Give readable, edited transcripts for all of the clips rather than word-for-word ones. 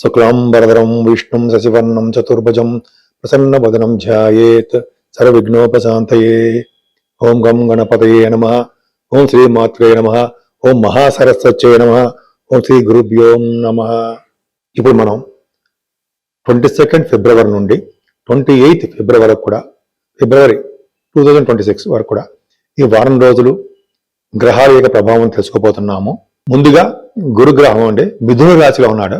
శుక్లాంబరధరం విష్ణుం శశివర్ణం చతుర్భుజం ప్రసన్నవదనం ధ్యాయేత్ సర్వవిఘ్నోపశాంతయే. ఓం గం గణపతయే నమః. ఓం శ్రీ మాత్రే నమః. ఓం మహాసరస్వత్యే నమః. ఓం శ్రీ గురుభ్యో నమః. ఇప్పుడు మనం 22 ఫిబ్రవరి నుండి 28 ఫిబ్రవరి కూడా ఫిబ్రవరి 2026 వరకు కూడా ఈ వారం రోజులు గ్రహాల యొక్క ప్రభావం తెలుసుకోబోతున్నాము. ముందుగా గురుగ్రహం అండి మిథున రాశిలో ఉన్నాడు.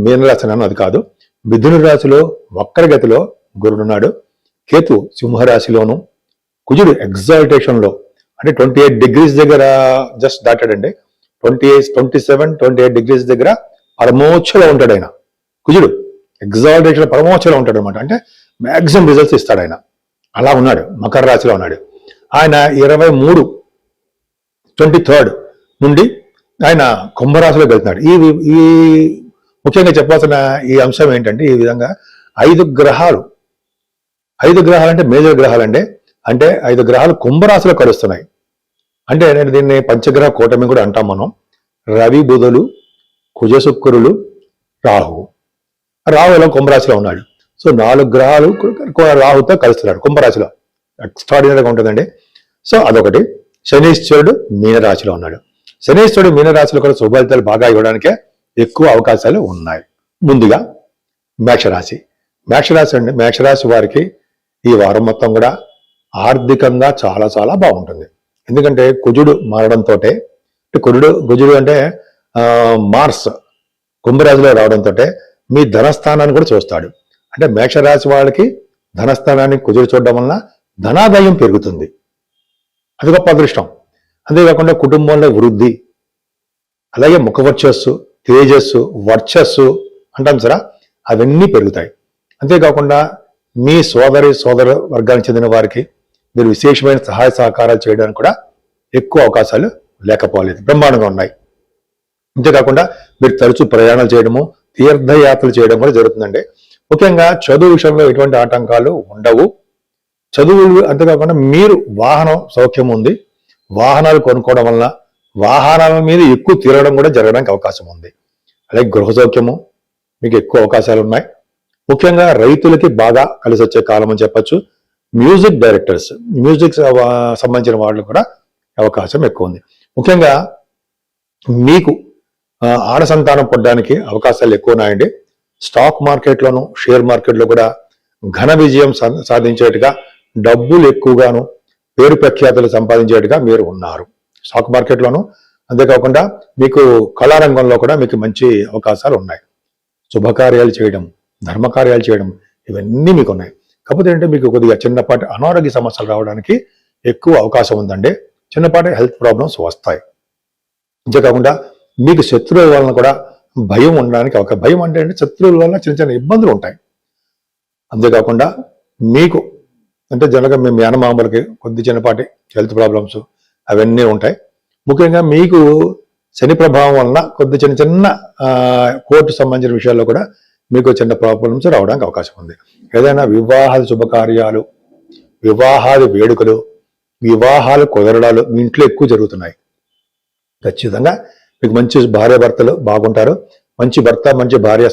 మీనరాశి అన్నాను, అది కాదు. మిథున రాశిలో వక్రగతిలో గురుడు ఉన్నాడు. కేతు సింహరాశిలోను, కుజుడు ఎగ్జాల్టేషన్ లో అంటే 28 డిగ్రీస్ దగ్గర జస్ట్ దాటాడండి. 27-28 డిగ్రీస్ దగ్గర పరమోచ్చలో ఉంటాడు ఆయన. కుజుడు ఎగ్జాల్టేషన్ పరమోచ్చలో ఉంటాడు అనమాట. అంటే మ్యాక్సిమం రిజల్ట్స్ ఇస్తాడు ఆయన. అలా ఉన్నాడు, మకర రాశిలో ఉన్నాడు. ఆయన 23rd నుండి ఆయన కుంభరాశిలోకి వెళ్తున్నాడు. ఈ ముఖ్యంగా చెప్పాల్సిన ఈ అంశం ఏంటంటే, ఈ విధంగా 5 గ్రహాలు అంటే మేజర్ గ్రహాలు అంటే 5 గ్రహాలు కుంభరాశిలో కలుస్తున్నాయి. అంటే నేను దీన్ని పంచగ్రహ కూటమి కూడా అంటాం మనం. రవి, బుధులు, కుజ, శుక్రులు, రాహువు. రాహులో కుంభరాశిలో ఉన్నాడు. సో 4 గ్రహాలు రాహుతో కలుస్తున్నాడు కుంభరాశిలో. ఎక్స్ట్రాడినరీగా ఉంటుందండి. సో అదొకటి. శనీశ్వరుడు మీనరాశిలో ఉన్నాడు. శనీశ్వరుడు మీనరాశిలో కూడా శుభఫలితాలు బాగా ఇవ్వడానికే ఎక్కువ అవకాశాలు ఉన్నాయి. ముందుగా మేషరాశి అండి. మేషరాశి వారికి ఈ వారం మొత్తం కూడా ఆర్థికంగా చాలా చాలా బాగుంటుంది. ఎందుకంటే కుజుడు మారడంతో, కుజుడు అంటే మార్స్ కుంభరాశిలో రావడంతో మీ ధనస్థానాన్ని కూడా చూస్తాడు. అంటే మేషరాశి వాళ్ళకి ధనస్థానాన్ని కుజుడు చూడడం వలన ధనాదాయం పెరుగుతుంది. అది గొప్ప అదృష్టం. అంతేకాకుండా కుటుంబంలో వృద్ధి, అలాగే ముఖవర్చస్సు, తేజస్సు, వర్చస్సు అంటాం సరా, అవన్నీ పెరుగుతాయి. అంతేకాకుండా మీ సోదర వర్గానికి చెందిన వారికి మీరు విశేషమైన సహాయ సహకారాలు చేయడానికి కూడా ఎక్కువ అవకాశాలు లేకపోలేదు, బ్రహ్మాండంగా ఉన్నాయి. అంతేకాకుండా మీరు తరచూ ప్రయాణాలు చేయడము, తీర్థయాత్రలు చేయడం కూడా జరుగుతుందండి. ముఖ్యంగా చదువు విషయంలో ఎటువంటి ఆటంకాలు ఉండవు. చదువులు అంతేకాకుండా మీరు వాహనం సౌఖ్యం ఉంది. వాహనాలు కొనుక్కోవడం వలన వాహనాల మీద ఎక్కువ తిరగడం కూడా జరగడానికి అవకాశం ఉంది. అలాగే గృహ సౌఖ్యము మీకు ఎక్కువ అవకాశాలు ఉన్నాయి. ముఖ్యంగా రైతులకి బాగా కలిసి వచ్చే కాలం అని చెప్పచ్చు. మ్యూజిక్ డైరెక్టర్స్, మ్యూజిక్ సంబంధించిన వాళ్ళు కూడా అవకాశం ఎక్కువ ఉంది. ముఖ్యంగా మీకు ఆడ సంతానం పొందడానికి అవకాశాలు ఎక్కువ ఉన్నాయండి. స్టాక్ మార్కెట్లోను, షేర్ మార్కెట్లో కూడా ఘన విజయం సాధించేట్టుగా, డబ్బులు ఎక్కువగాను, పేరు ప్రఖ్యాతులు సంపాదించేట్టుగా మీరు ఉన్నారు స్టాక్ మార్కెట్లోను. అంతేకాకుండా మీకు కళారంగంలో కూడా మీకు మంచి అవకాశాలు ఉన్నాయి. శుభకార్యాలు చేయడం, ధర్మకార్యాలు చేయడం, ఇవన్నీ మీకు ఉన్నాయి. కాకపోతే ఏంటంటే మీకు కొద్దిగా చిన్నపాటి అనారోగ్య సమస్యలు రావడానికి ఎక్కువ అవకాశం ఉందండి. చిన్నపాటి హెల్త్ ప్రాబ్లమ్స్ వస్తాయి. అంతేకాకుండా మీకు శత్రువుల వలన కూడా భయం ఉండడానికి భయం అంటే శత్రువుల వలన చిన్న చిన్న ఇబ్బందులు ఉంటాయి. అంతేకాకుండా మీకు అంటే జనరల్గా మీ మేనమామలకి కొద్ది చిన్నపాటి హెల్త్ ప్రాబ్లమ్స్ అవన్నీ ఉంటాయి. ముఖ్యంగా మీకు శని ప్రభావం వలన కొద్ది చిన్న కోర్టు సంబంధించిన విషయాల్లో కూడా మీకు చిన్న ప్రాబ్లమ్స్ రావడానికి అవకాశం ఉంది. ఏదైనా వివాహాది శుభకార్యాలు, వివాహాది వేడుకలు, వివాహాలు కుదరడాలు మీ ఇంట్లో ఎక్కువ జరుగుతున్నాయి. ఖచ్చితంగా మీకు మంచి భార్యాభర్తలు బాగుంటారు. మంచి భర్త, మంచి భార్య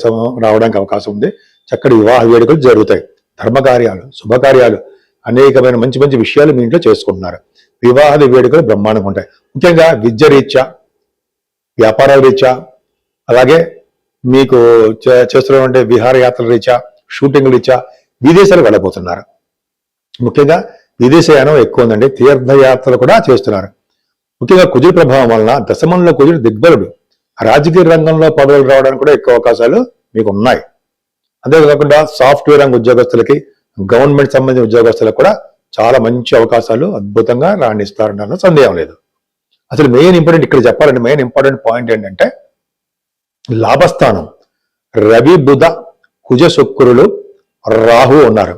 రావడానికి అవకాశం ఉంది. చక్కటి వివాహ వేడుకలు జరుగుతాయి. ధర్మకార్యాలు, శుభకార్యాలు, అనేకమైన మంచి మంచి విషయాలు మీ ఇంట్లో చేసుకుంటున్నారు. వివాహాది వేడుకలు బ్రహ్మాండంగా ఉంటాయి. ముఖ్యంగా విద్య రీత్యా, వ్యాపారాల రీత్యా, అలాగే మీకు చేస్తున్నటువంటి విహారయాత్రల రీత్యా, షూటింగ్ రీత్యా విదేశాలు వెళ్ళబోతున్నారు. ముఖ్యంగా విదేశయానం ఎక్కువ ఉందండి. తీర్థయాత్రలు కూడా చేస్తున్నారు. ముఖ్యంగా కుజుడి ప్రభావం వలన దశమంలో కుజుడు దిగ్బలుడు. రాజకీయ రంగంలో పదవులు రావడానికి కూడా ఎక్కువ అవకాశాలు మీకు ఉన్నాయి. అంతేకాకుండా సాఫ్ట్వేర్ రంగ ఉద్యోగస్తులకి, గవర్నమెంట్ సంబంధించిన ఉద్యోగస్తులకు కూడా చాలా మంచి అవకాశాలు అద్భుతంగా రాణిస్తారన్న సందేహం లేదు. అసలు మెయిన్ ఇంపార్టెంట్ పాయింట్ ఏంటంటే లాభస్థానం రవి, బుధ, కుజ, శుక్రులు, రాహు ఉన్నారు.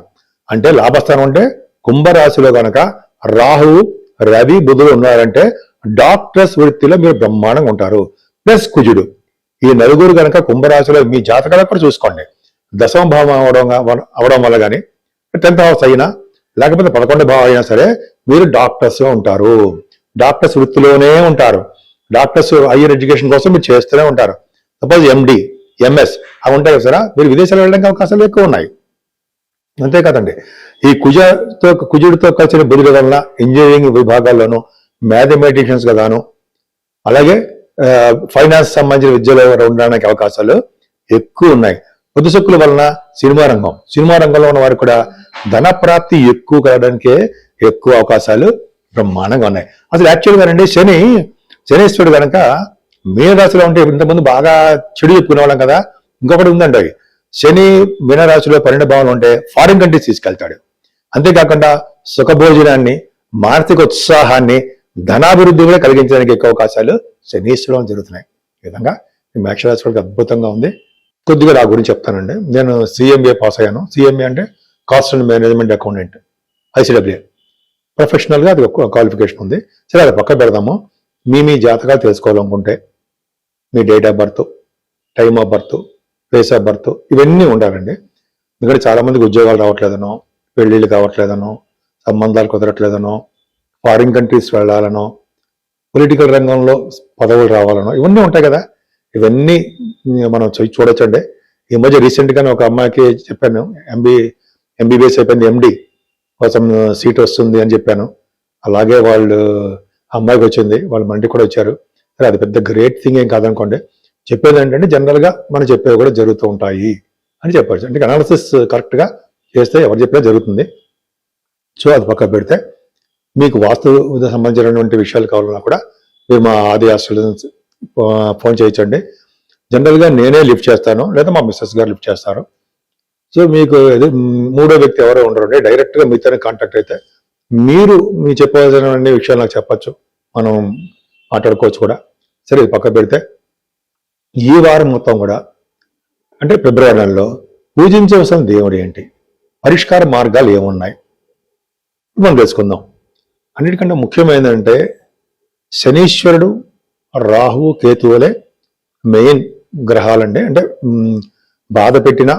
అంటే లాభస్థానం అంటే కుంభరాశిలో కనుక రాహువు, రవి, బుధులు ఉన్నారంటే డాక్టర్స్ వృత్తిలో మీరు బ్రహ్మాండంగా ఉంటారు. ప్లస్ కుజుడు, ఈ నలుగురు కనుక కుంభరాశిలో మీ జాతకాలకు కూడా చూసుకోండి. దశమ భావం అవడం వల్ల కానీ 10th హౌస్ అయినా లేకపోతే 11వ భావం అయినా సరే మీరు డాక్టర్స్ గా ఉంటారు. డాక్టర్స్ వృత్తిలోనే ఉంటారు. డాక్టర్స్ హైయర్ ఎడ్యుకేషన్ కోసం మీరు చేస్తూనే ఉంటారు. సపోజ్ ఎండి ఎంఎస్ అవి ఉంటాయి కదా సార్, మీరు విదేశాలు వెళ్ళడానికి అవకాశాలు ఎక్కువ ఉన్నాయి. అంతే కదండి. ఈ కుజుడితో కలిసిన బుధుడి వలన ఇంజనీరింగ్ విభాగాల్లోనూ మ్యాథమెటిషియన్స్ గాను, అలాగే ఫైనాన్స్ సంబంధించిన విద్యలో ఉండడానికి అవకాశాలు ఎక్కువ ఉన్నాయి. బుధ శుక్రుల వలన సినిమా రంగంలో ఉన్న వారికి కూడా ధన ప్రాప్తి ఎక్కువ కావడానికే ఎక్కువ అవకాశాలు బ్రహ్మాండంగా ఉన్నాయి. అసలు యాక్చువల్గా అండి శనీశ్వరుడు కనుక మీనరాశిలో ఉంటే ఇంతకుముందు బాగా చెడు చెప్పుకునే వాళ్ళం కదా. ఇంకొకటి ఉందండి, శని మీనరాశిలో 12 భావంలో ఉంటే ఫారిన్ కంట్రీస్ తీసుకెళ్తాడు. అంతేకాకుండా సుఖభోజనాన్ని, మానసిక ఉత్సాహాన్ని, ధనాభివృద్ధి కూడా కలిగించడానికి ఎక్కువ అవకాశాలు శనీశ్వరం జరుగుతున్నాయి. ఈ విధంగా ఈ మేషరాశి వాళ్ళకి అద్భుతంగా ఉంది. కొద్దిగా నా గురించి చెప్తానండి. నేను CMA పాస్ అయ్యాను. CMA అంటే cost and management accountant, ICWA ప్రొఫెషనల్గా అది ఒక క్వాలిఫికేషన్ ఉంది. సరే అది పక్క పెడదాము. మీ జాతకాలు తెలుసుకోవాలనుకుంటే మీ date of birth, time of birth, place of birth ఇవన్నీ ఉండాలండి. ఎందుకంటే చాలా మందికి ఉద్యోగాలు రావట్లేదనో, పెళ్ళిళ్ళు కావట్లేదనో, సంబంధాలు కుదరట్లేదనో, ఫారిన్ కంట్రీస్ వెళ్ళాలనో, పొలిటికల్ రంగంలో పదవులు రావాలనో ఇవన్నీ ఉంటాయి కదా. ఇవన్నీ మనం చూడొచ్చండి. ఈ మధ్య రీసెంట్గానే ఒక అమ్మాయికి చెప్పాను, MBBS అయిపోయింది, MD కోసం సీట్ వస్తుంది అని చెప్పాను. అలాగే వాళ్ళు అమ్మాయికి వచ్చింది, వాళ్ళ మంటికి కూడా వచ్చారు. సరే అది పెద్ద గ్రేట్ థింగ్ ఏం కాదనుకోండి. చెప్పేది ఏంటంటే జనరల్గా మనం చెప్పేవి కూడా జరుగుతూ ఉంటాయి అని చెప్పచ్చు. అంటే అనాలిసిస్ కరెక్ట్గా చేస్తే ఎవరు చెప్పినా జరుగుతుంది. సో అది పక్క పెడితే మీకు వాస్తు సంబంధించినటువంటి విషయాలు కావాలన్నా కూడా మీరు మా ఆది ఆస్ట్రేలియన్స్ ఫోన్ చేయొచ్చండి. జనరల్గా నేనే లిఫ్ట్ చేస్తాను, లేదా మా మిస్సెస్ గారు లిఫ్ట్ చేస్తారు. సో మీకు మూడో వ్యక్తి ఎవరో ఉండరు, డైరెక్ట్గా మీతోనే కాంటాక్ట్ అయితే మీరు చెప్పవలసిన విషయాలు నాకు చెప్పచ్చు, మనం మాట్లాడుకోవచ్చు కూడా. సరే ఇది పక్క పెడితే ఈ వారం మొత్తం కూడా అంటే ఫిబ్రవరి నెలలో పూజించవలసిన దేవుడు ఏంటి, పరిష్కార మార్గాలు ఏమున్నాయి మనం తెలుసుకుందాం. అన్నిటికంటే ముఖ్యమైనదంటే శనీశ్వరుడు, రాహువు, కేతువులే మెయిన్ గ్రహాలండి. అంటే బాధ పెట్టినా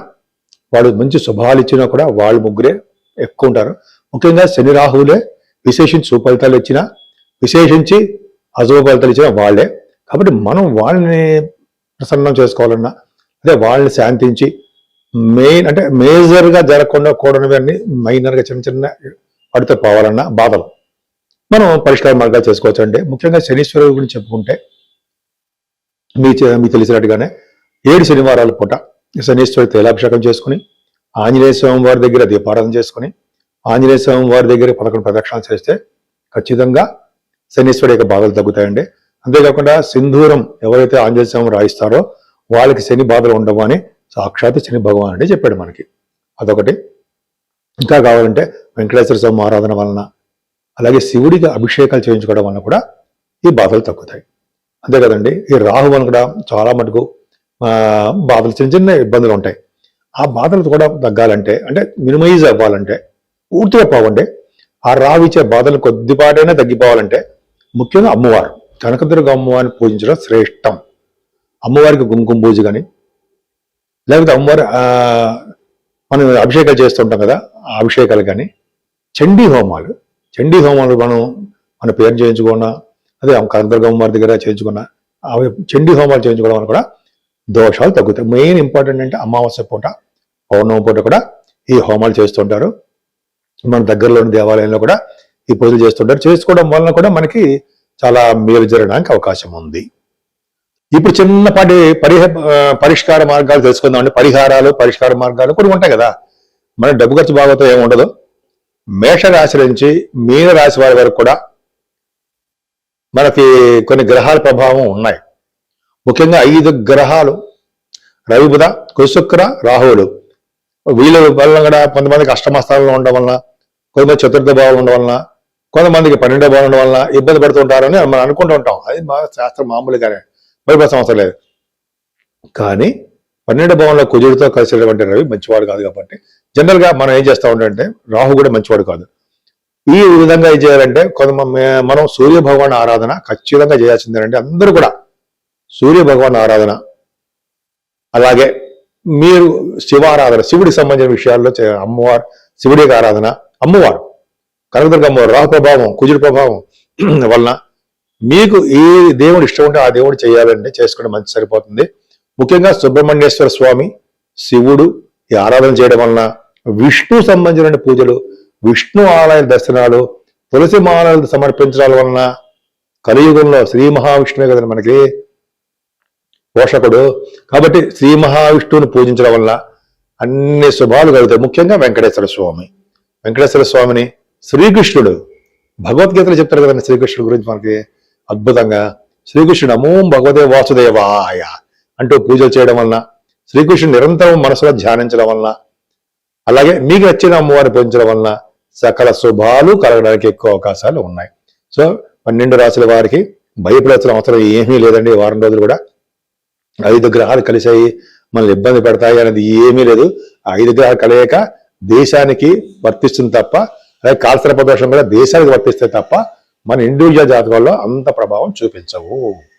వాడు మంచి శుభాలు ఇచ్చినా కూడా వాళ్ళు ముగ్గురే ఎక్కువ ఉంటారు. ముఖ్యంగా శని రాహువులే విశేషించి సుఫలితాలు ఇచ్చినా, విశేషించి అశుభ ఫలితాలు ఇచ్చినా వాళ్ళే. కాబట్టి మనం వాళ్ళని ప్రసన్నం చేసుకోవాలన్నా, అదే వాళ్ళని శాంతించి మెయిన్ అంటే మేజర్గా జరగకుండా కూడనివన్నీ మైనర్గా చిన్న చిన్న పడితే పోవాలన్నా బాధలు మనం పరిష్కార మార్గాలు చేసుకోవచ్చు. అంటే ముఖ్యంగా శనీశ్వరుడు గురించి చెప్పుకుంటే మీకు తెలిసినట్టుగానే 7 శనివారాల పూట శనీశ్వరుడు తైలాభిషేకం చేసుకుని, ఆంజనేయ స్వామి వారి దగ్గర దీపారాధన చేసుకుని, ఆంజనేయ స్వామి వారి దగ్గర 11 ప్రదక్షిణాలు చేస్తే ఖచ్చితంగా శనీశ్వరుడు యొక్క బాధలు తగ్గుతాయండి. అంతేకాకుండా సింధూరం ఎవరైతే ఆంజనేయ స్వామి రాయిస్తారో వాళ్ళకి శని బాధలు ఉండవు అని సాక్షాత్ శని భగవాన్ అంటే చెప్పాడు మనకి. అదొకటి. ఇంకా కావాలంటే వెంకటేశ్వర స్వామి ఆరాధన వలన, అలాగే శివుడికి అభిషేకాలు చేయించుకోవడం వలన కూడా ఈ బాధలు తగ్గుతాయి. అంతే కదండి. ఈ రాహు వలన కూడా చాలా మటుకు బాధలు, చిన్న చిన్న ఇబ్బందులు ఉంటాయి. ఆ బాధలు కూడా తగ్గాలంటే, అంటే మినిమైజ్ అవ్వాలంటే, పూర్తిగా పోవండి, ఆ రాహు ఇచ్చే బాధలు కొద్దిపాటైనా తగ్గిపోవాలంటే ముఖ్యంగా అమ్మవారు కనకదుర్గ అమ్మవారిని పూజించడం శ్రేష్టం. అమ్మవారికి కుంకుమ పూజ కానీ, లేకపోతే అమ్మవారి మనం అభిషేకాలు చేస్తుంటాం కదా, ఆ అభిషేకాలు కానీ, చండీ హోమాలు మనం మన పేరు చేయించుకున్నా, అదే కనకదుర్గ అమ్మవారి దగ్గర చేయించుకున్నా, అవి చండీ హోమాలు చేయించుకోవడం వల్ల కూడా దోషాలు తగ్గుతాయి. మెయిన్ ఇంపార్టెంట్ అంటే అమావాస్య పూట, పౌర్ణమి పూట కూడా ఈ హోమాలు చేస్తుంటారు. మన దగ్గరలోని దేవాలయంలో కూడా ఈ పూజలు చేస్తుంటారు. చేసుకోవడం వలన కూడా మనకి చాలా మేలు జరగడానికి అవకాశం ఉంది. ఇప్పుడు చిన్నపాటి పరిష్కార మార్గాలు తెలుసుకుందామండి. పరిష్కార మార్గాలు కూడా ఉంటాయి కదా. మన డబ్బు ఖర్చు బాగోతో ఏమి ఉండదు. మేషరాశి నుంచి మీన రాశి వారి వరకు కూడా మనకి కొన్ని గ్రహాల ప్రభావం ఉన్నాయి. ముఖ్యంగా 5 గ్రహాలు, రవి, బుధ, శుక్ర, రాహువులు. వీళ్ళ వలన కూడా కొంతమందికి అష్టమస్థానంలో ఉండడం వలన, కొంతమంది చతుర్థ భావం ఉండడం వలన, కొంతమందికి 12వ భావం ఉండడం వలన ఇబ్బంది పడుతుంటారని మనం అనుకుంటూ ఉంటాం. అది బాగా శాస్త్రం మామూలుగానే, భయపడాల్సిన అవసరం లేదు. కానీ 12వ భావంలో కుజుడితో కలిసినటువంటి రవి మంచివాడు కాదు. కాబట్టి జనరల్గా మనం ఏం చేస్తూ ఉంటామంటే, రాహు కూడా మంచివాడు కాదు. ఈ విధంగా ఏం చేయాలంటే, మనం సూర్య భగవాన్ ఆరాధన ఖచ్చితంగా చేయాల్సిందేనంటే అందరూ కూడా సూర్య భగవాన్ ఆరాధన, అలాగే మీరు శివారాధన, శివుడికి సంబంధించిన విషయాల్లో అమ్మవారు, శివుడి యొక్క ఆరాధన, అమ్మవారు కనకదుర్గ అమ్మవారు, రాహు ప్రభావం, కుజుడి ప్రభావం వలన మీకు ఏ దేవుడు ఇష్టం ఉంటే ఆ దేవుడు చేయాలంటే చేసుకుంటే మంచి సరిపోతుంది. ముఖ్యంగా సుబ్రహ్మణ్యేశ్వర స్వామి, శివుడు ఈ ఆరాధన చేయడం వలన, విష్ణు సంబంధించిన పూజలు, విష్ణు ఆలయ దర్శనాలు, తులసి మాలలు సమర్పించడం వలన, కలియుగంలో శ్రీ మహావిష్ణువే కదండి మనకి పోషకుడు. కాబట్టి శ్రీ మహావిష్ణువుని పూజించడం వల్ల అన్ని శుభాలు కలుగుతాయి. ముఖ్యంగా వెంకటేశ్వర స్వామి, వెంకటేశ్వర స్వామిని శ్రీకృష్ణుడు భగవద్గీతలో చెప్తారు కదండి శ్రీకృష్ణుడు గురించి మనకి అద్భుతంగా. శ్రీకృష్ణుడు నమో భగవతే వాసుదేవాయ అంటూ పూజలు చేయడం వలన, శ్రీకృష్ణుడు నిరంతరం మనసులో ధ్యానించడం వలన, అలాగే మీకు నచ్చిన అమ్మవారిని పూజించడం వలన సకల శుభాలు కలగడానికి ఎక్కువ అవకాశాలు ఉన్నాయి. సో 12 రాశుల వారికి భయపడాల్సిన అవసరం ఏమీ లేదండి. ఈ వారం రోజులు కూడా 5 గ్రహాలు కలిసాయి మనల్ని ఇబ్బంది పెడతాయి అనేది ఏమీ లేదు. 5 గ్రహాలు కలయిక దేశానికి వర్తిస్తుంది తప్ప, అలాగే కాలసర్ప దోషం కూడా దేశానికి వర్తిస్తే తప్ప మన ఇండివిజువల్ జాతకాల్లో అంత ప్రభావం చూపించవు.